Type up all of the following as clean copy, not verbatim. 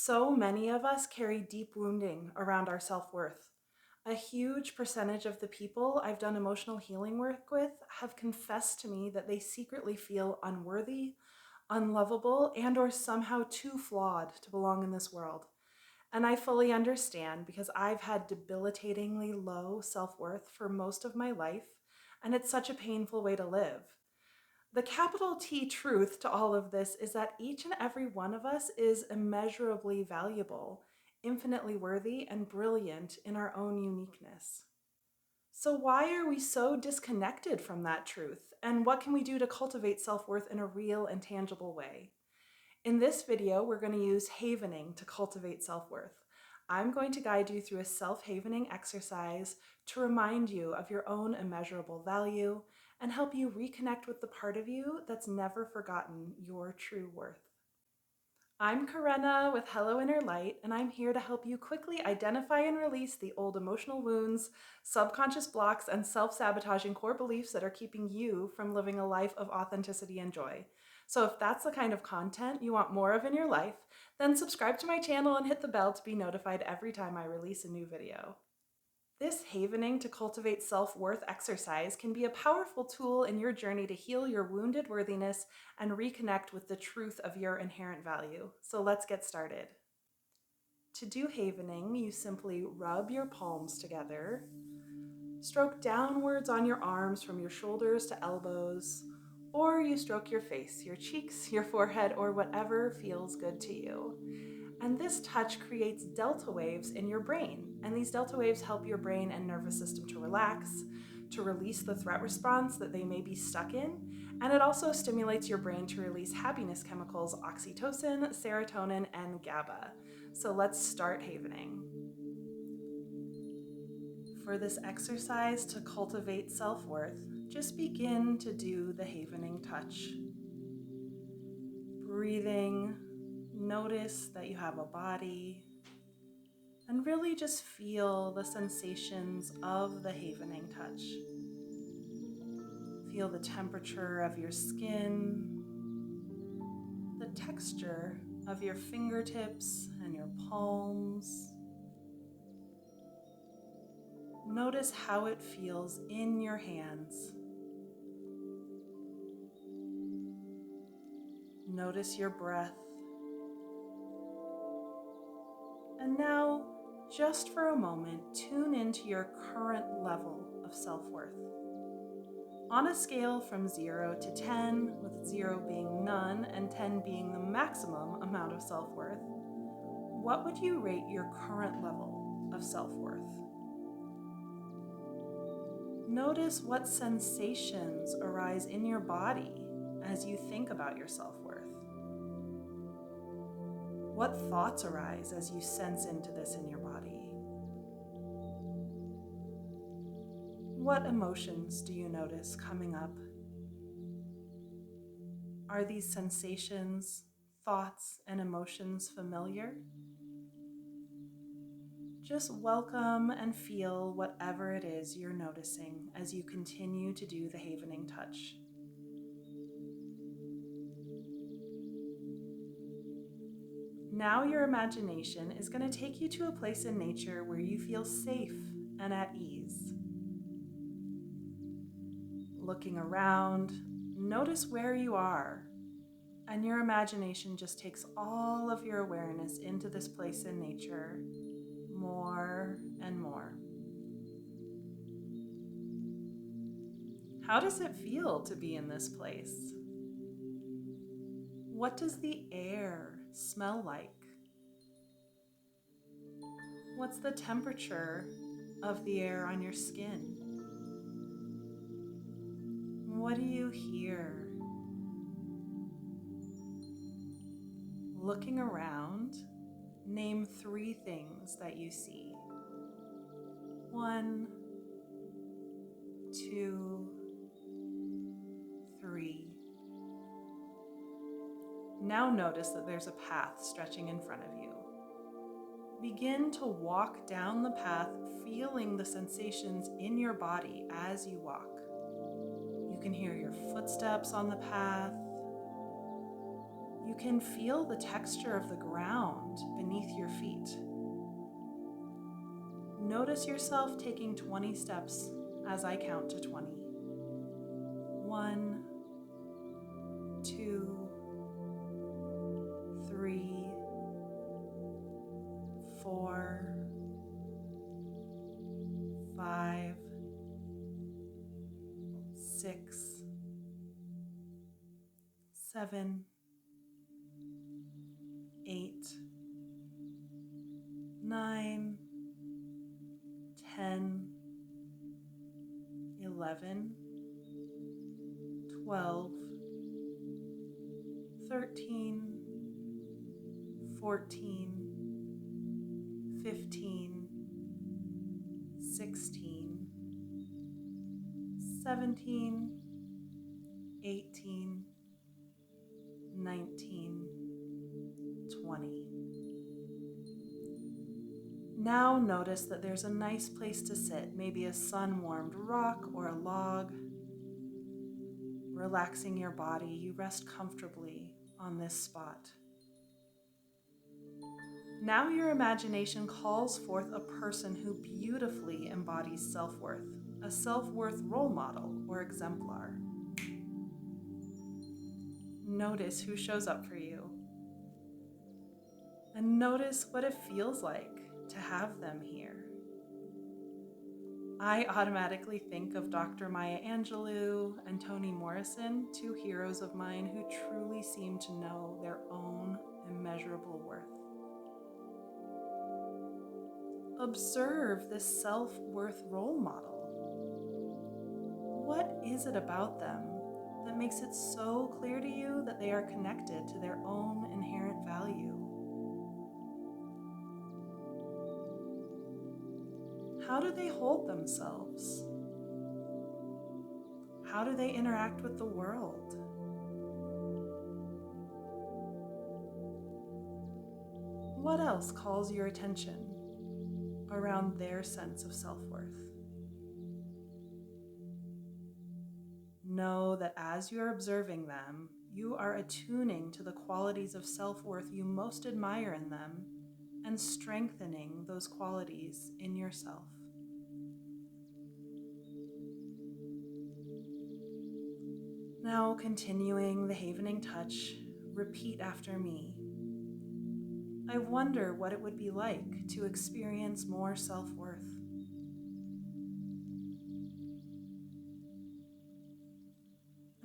So many of us carry deep wounding around our self-worth. A huge percentage of the people I've done emotional healing work with have confessed to me that they secretly feel unworthy, unlovable, and or somehow too flawed to belong in this world. And I fully understand because I've had debilitatingly low self-worth for most of my life, and it's such a painful way to live. The capital T truth to all of this is that each and every one of us is immeasurably valuable, infinitely worthy, and brilliant in our own uniqueness. So, why are we so disconnected from that truth? And what can we do to cultivate self worth in a real and tangible way? In this video, we're going to use havening to cultivate self worth. I'm going to guide you through a self-havening exercise to remind you of your own immeasurable value and help you reconnect with the part of you that's never forgotten your true worth. I'm Karenna with Hello Inner Light, and I'm here to help you quickly identify and release the old emotional wounds, subconscious blocks, and self-sabotaging core beliefs that are keeping you from living a life of authenticity and joy. So if that's the kind of content you want more of in your life, then subscribe to my channel and hit the bell to be notified every time I release a new video. This havening to cultivate self-worth exercise can be a powerful tool in your journey to heal your wounded worthiness and reconnect with the truth of your inherent value. So let's get started. To do havening, you simply rub your palms together, stroke downwards on your arms from your shoulders to elbows, or you stroke your face, your cheeks, your forehead, or whatever feels good to you. And this touch creates delta waves in your brain. And these delta waves help your brain and nervous system to relax, to release the threat response that they may be stuck in. And it also stimulates your brain to release happiness chemicals, oxytocin, serotonin, and GABA. So let's start havening. For this exercise to cultivate self-worth, just begin to do the havening touch. Breathing, notice that you have a body, and really just feel the sensations of the havening touch. Feel the temperature of your skin, the texture of your fingertips and your palms. Notice how it feels in your hands. Notice your breath. And now, just for a moment, tune into your current level of self-worth. On a scale from 0 to 10, with 0 being none and 10 being the maximum amount of self-worth, what would you rate your current level of self-worth? Notice what sensations arise in your body as you think about your self-worth. What thoughts arise as you sense into this in your body? What emotions do you notice coming up? Are these sensations, thoughts, and emotions familiar? Just welcome and feel whatever it is you're noticing as you continue to do the havening touch. Now your imagination is going to take you to a place in nature where you feel safe and at ease. Looking around, notice where you are, and your imagination just takes all of your awareness into this place in nature, more and more. How does it feel to be in this place? What does the air smell like? What's the temperature of the air on your skin? What do you hear? Looking around, name 3 things that you see. 1, 2, 3. Now notice that there's a path stretching in front of you. Begin to walk down the path, feeling the sensations in your body as you walk. You can hear your footsteps on the path. You can feel the texture of the ground beneath your feet. Notice yourself taking 20 steps as I count to 20. 1, 2, 3, 4, 5, 6, 7, 8, 9, 10, 11, 12, 13, 14, 15, 16, 17, 18, 19, 20. Now notice that there's a nice place to sit, maybe a sun-warmed rock or a log. Relaxing your body, you rest comfortably on this spot. Now your imagination calls forth a person who beautifully embodies self-worth, a self-worth role model or exemplar. Notice who shows up for you. And notice what it feels like to have them here. I automatically think of Dr. Maya Angelou and Toni Morrison, two heroes of mine who truly seem to know their own immeasurable worth. Observe this self-worth role model. What is it about them that makes it so clear to you that they are connected to their own inherent value? How do they hold themselves? How do they interact with the world? What else calls your attention around their sense of self-worth? Know that as you're observing them, you are attuning to the qualities of self-worth you most admire in them and strengthening those qualities in yourself. Now, continuing the havening touch, repeat after me. I wonder what it would be like to experience more self-worth.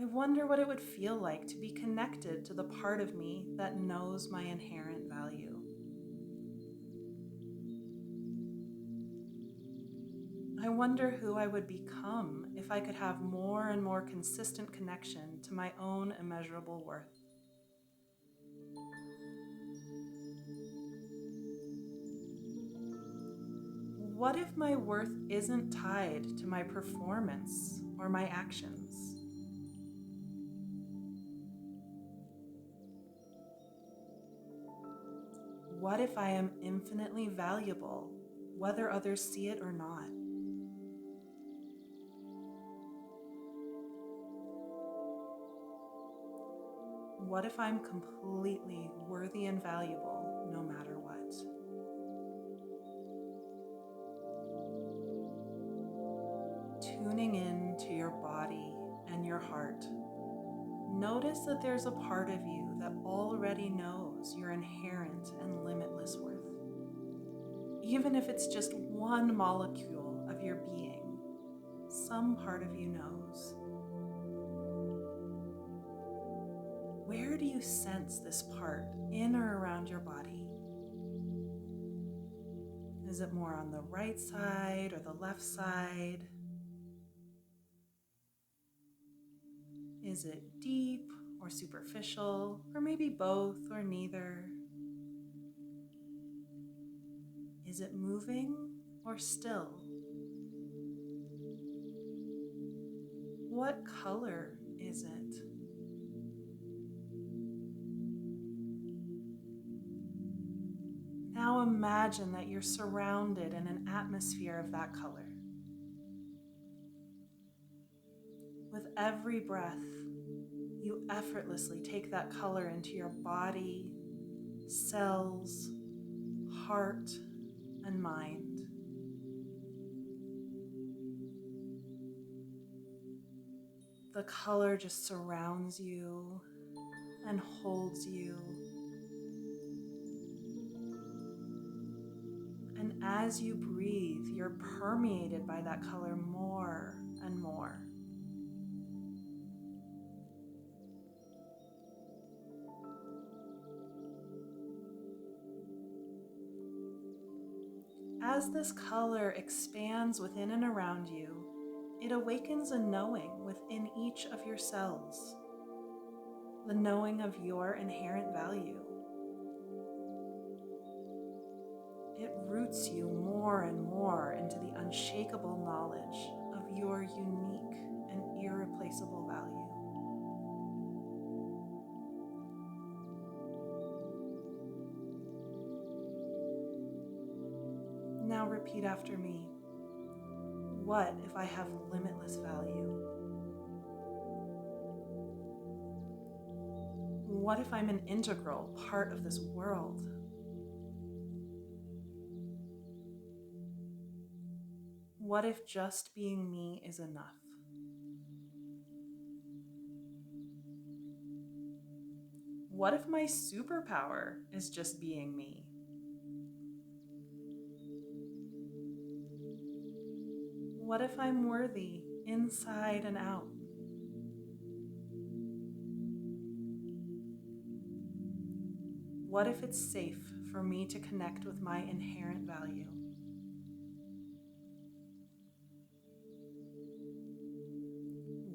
I wonder what it would feel like to be connected to the part of me that knows my inherent value. I wonder who I would become if I could have more and more consistent connection to my own immeasurable worth. What if my worth isn't tied to my performance or my actions? What if I am infinitely valuable, whether others see it or not? What if I'm completely worthy and valuable no matter what? Tuning in to your body and your heart, notice that there's a part of you that already knows your inherent and limitless worth. Even if it's just one molecule of your being, some part of you knows. Where do you sense this part in or around your body? Is it more on the right side or the left side? Is it deep or superficial, or maybe both or neither? Is it moving or still? What color is it? Now imagine that you're surrounded in an atmosphere of that color. With every breath, you effortlessly take that color into your body, cells, heart, and mind. The color just surrounds you and holds you. And as you breathe, you're permeated by that color more and more. As this color expands within and around you, it awakens a knowing within each of your cells, the knowing of your inherent value. It roots you more and more into the unshakable knowledge of your unique and irreplaceable value. Now repeat after me. What if I have limitless value? What if I'm an integral part of this world? What if just being me is enough? What if my superpower is just being me? What if I'm worthy inside and out? What if it's safe for me to connect with my inherent value?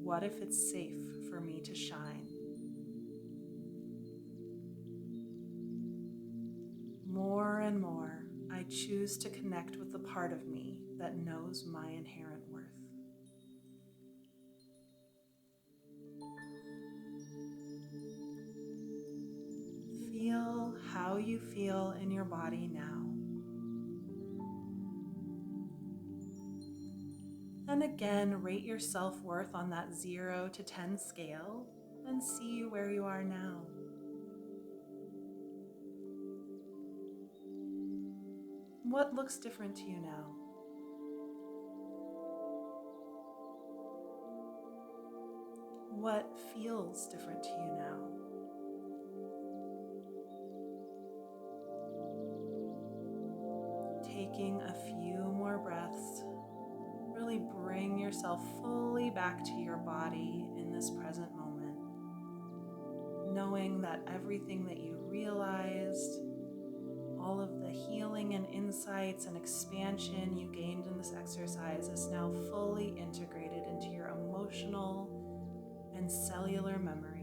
What if it's safe for me to shine? More and more, I choose to connect with the part of me that knows my inherent worth. Feel how you feel in your body now. And again, rate your self-worth on that 0 to 10 scale and see where you are now. What looks different to you now? What feels different to you now? Taking a few more breaths, really bring yourself fully back to your body in this present moment, knowing that everything that you realized, all of the healing and insights and expansion you gained in this exercise is now fully integrated into your emotional and cellular memory.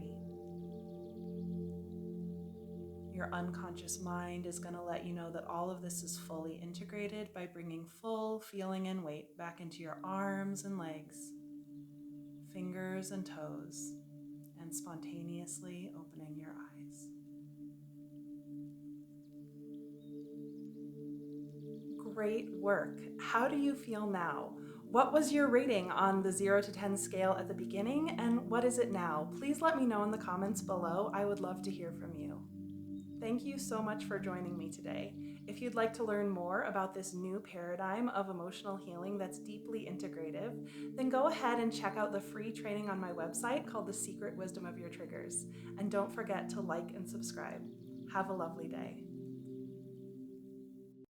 Your unconscious mind is going to let you know that all of this is fully integrated by bringing full feeling and weight back into your arms and legs, fingers and toes, and spontaneously opening your eyes. Great work. How do you feel now? What was your rating on the 0 to 10 scale at the beginning, and what is it now? Please let me know in the comments below. I would love to hear from you. Thank you so much for joining me today. If you'd like to learn more about this new paradigm of emotional healing that's deeply integrative, then go ahead and check out the free training on my website called The Secret Wisdom of Your Triggers. And don't forget to like and subscribe. Have a lovely day.